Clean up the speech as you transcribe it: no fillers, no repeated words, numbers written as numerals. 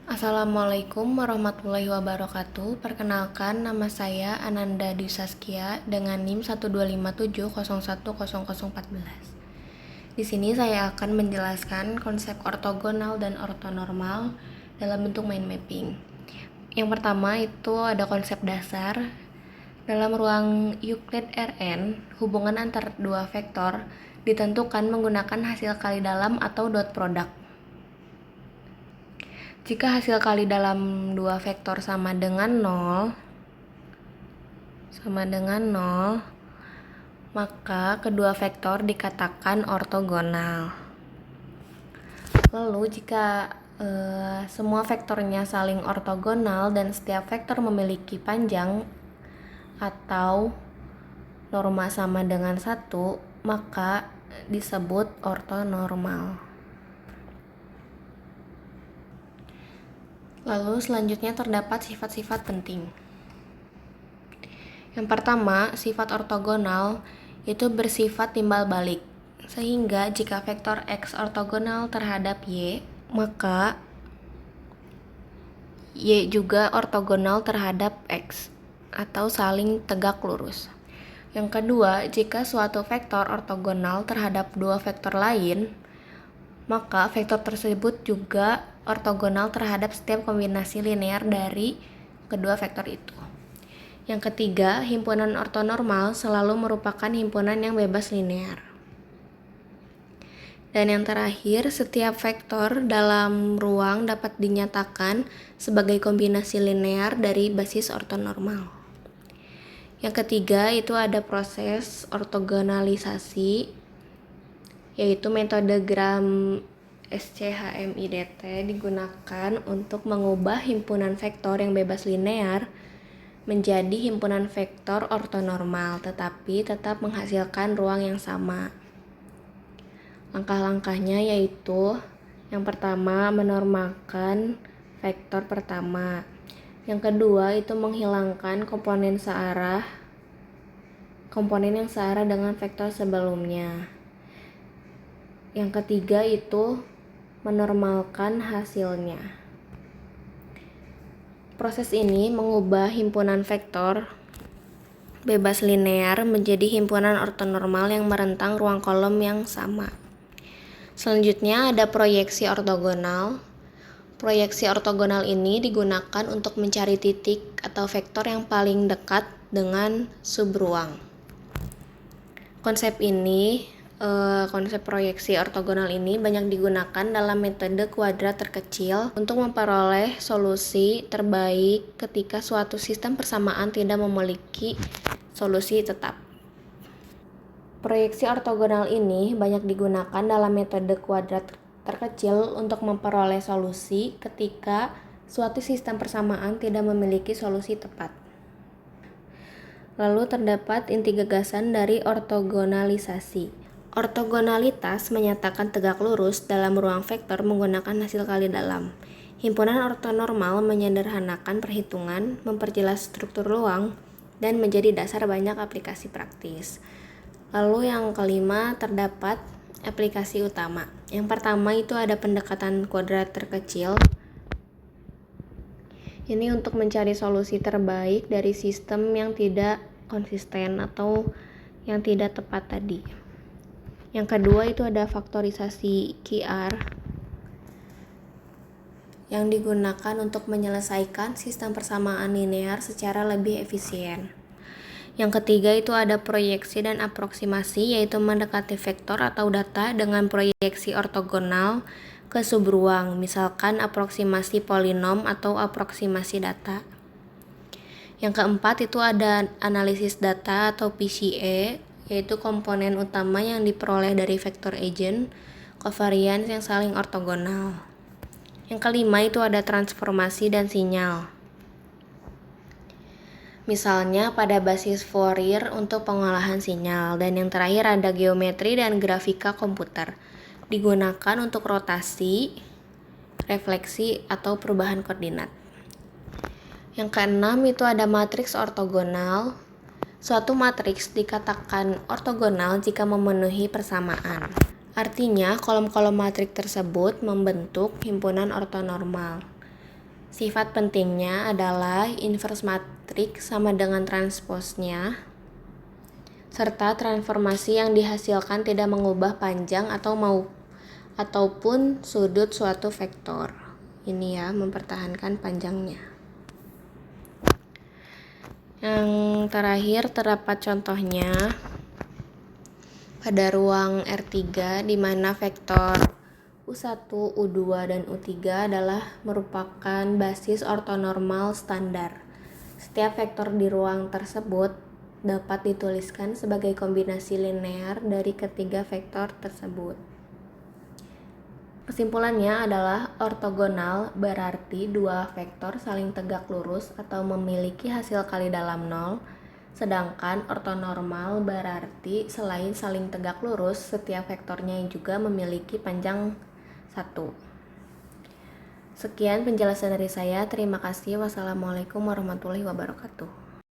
Assalamualaikum warahmatullahi wabarakatuh. Perkenalkan, nama saya Ananda Dwi Saskia dengan NIM 12570101014. Di sini saya akan menjelaskan konsep ortogonal dan ortonormal dalam bentuk mind mapping. Yang pertama itu ada konsep dasar. Dalam ruang Euclid Rn, hubungan antar dua vektor ditentukan menggunakan hasil kali dalam atau dot product. Jika hasil kali dalam dua vektor sama dengan 0, maka kedua vektor dikatakan ortogonal. Lalu jika semua vektornya saling ortogonal dan setiap vektor memiliki panjang atau norma sama dengan 1, maka disebut ortonormal. Lalu selanjutnya terdapat sifat-sifat penting. Yang pertama, sifat ortogonal itu bersifat timbal balik. Sehingga jika vektor X ortogonal terhadap Y, maka Y juga ortogonal terhadap X atau saling tegak lurus. Yang kedua, jika suatu vektor ortogonal terhadap dua vektor lain, maka vektor tersebut juga ortogonal terhadap setiap kombinasi linear dari kedua vektor itu. Yang ketiga, himpunan ortonormal selalu merupakan himpunan yang bebas linear. Dan yang terakhir, setiap vektor dalam ruang dapat dinyatakan sebagai kombinasi linear dari basis ortonormal. Yang ketiga, itu ada proses ortogonalisasi, yaitu metode Gram SCHMIDT digunakan untuk mengubah himpunan vektor yang bebas linear menjadi himpunan vektor ortonormal, tetapi tetap menghasilkan ruang yang sama. Langkah-langkahnya yaitu yang pertama, menormalkan vektor pertama. Yang kedua, itu menghilangkan komponen yang searah dengan vektor sebelumnya. Yang ketiga itu menormalkan hasilnya. Proses ini mengubah himpunan vektor bebas linear menjadi himpunan ortonormal yang merentang ruang kolom yang sama. Selanjutnya ada proyeksi ortogonal. Proyeksi ortogonal ini digunakan untuk mencari titik atau vektor yang paling dekat dengan subruang. Konsep proyeksi ortogonal ini banyak digunakan dalam metode kuadrat terkecil untuk memperoleh solusi terbaik ketika suatu sistem persamaan tidak memiliki solusi tetap. Proyeksi ortogonal ini banyak digunakan dalam metode kuadrat terkecil untuk memperoleh solusi ketika suatu sistem persamaan tidak memiliki solusi tepat. Lalu terdapat inti gagasan dari ortogonalisasi. Ortogonalitas menyatakan tegak lurus dalam ruang vektor menggunakan hasil kali dalam. Himpunan ortonormal menyederhanakan perhitungan, memperjelas struktur ruang, dan menjadi dasar banyak aplikasi praktis. Lalu yang kelima, terdapat aplikasi utama. Yang pertama itu ada pendekatan kuadrat terkecil. Ini untuk mencari solusi terbaik dari sistem yang tidak konsisten atau yang tidak tepat tadi. Yang kedua itu ada faktorisasi QR yang digunakan untuk menyelesaikan sistem persamaan linear secara lebih efisien. Yang ketiga itu ada proyeksi dan aproksimasi, yaitu mendekati vektor atau data dengan proyeksi ortogonal ke subruang, misalkan aproksimasi polinom atau aproksimasi data. Yang keempat itu ada analisis data atau PCA, yaitu komponen utama yang diperoleh dari vektor agent covariance yang saling ortogonal. Yang kelima itu ada transformasi dan sinyal. Misalnya pada basis Fourier untuk pengolahan sinyal. Dan yang terakhir ada geometri dan grafika komputer. Digunakan untuk rotasi, refleksi, atau perubahan koordinat. Yang keenam itu ada matriks ortogonal. Suatu matriks dikatakan ortogonal jika memenuhi persamaan. Artinya, kolom-kolom matriks tersebut membentuk himpunan ortonormal. Sifat pentingnya adalah inverse matrix sama dengan transposnya, serta transformasi yang dihasilkan tidak mengubah panjang ataupun sudut suatu vektor. Ini ya, mempertahankan panjangnya. Yang terakhir terdapat contohnya pada ruang R3 di mana vektor U1, U2, dan U3 adalah merupakan basis ortonormal standar. Setiap vektor di ruang tersebut dapat dituliskan sebagai kombinasi linear dari ketiga vektor tersebut. Kesimpulannya adalah ortogonal berarti dua vektor saling tegak lurus atau memiliki hasil kali dalam nol, sedangkan ortonormal berarti selain saling tegak lurus, setiap vektornya juga memiliki panjang 1. Sekian penjelasan dari saya. Terima kasih. Wassalamualaikum warahmatullahi wabarakatuh.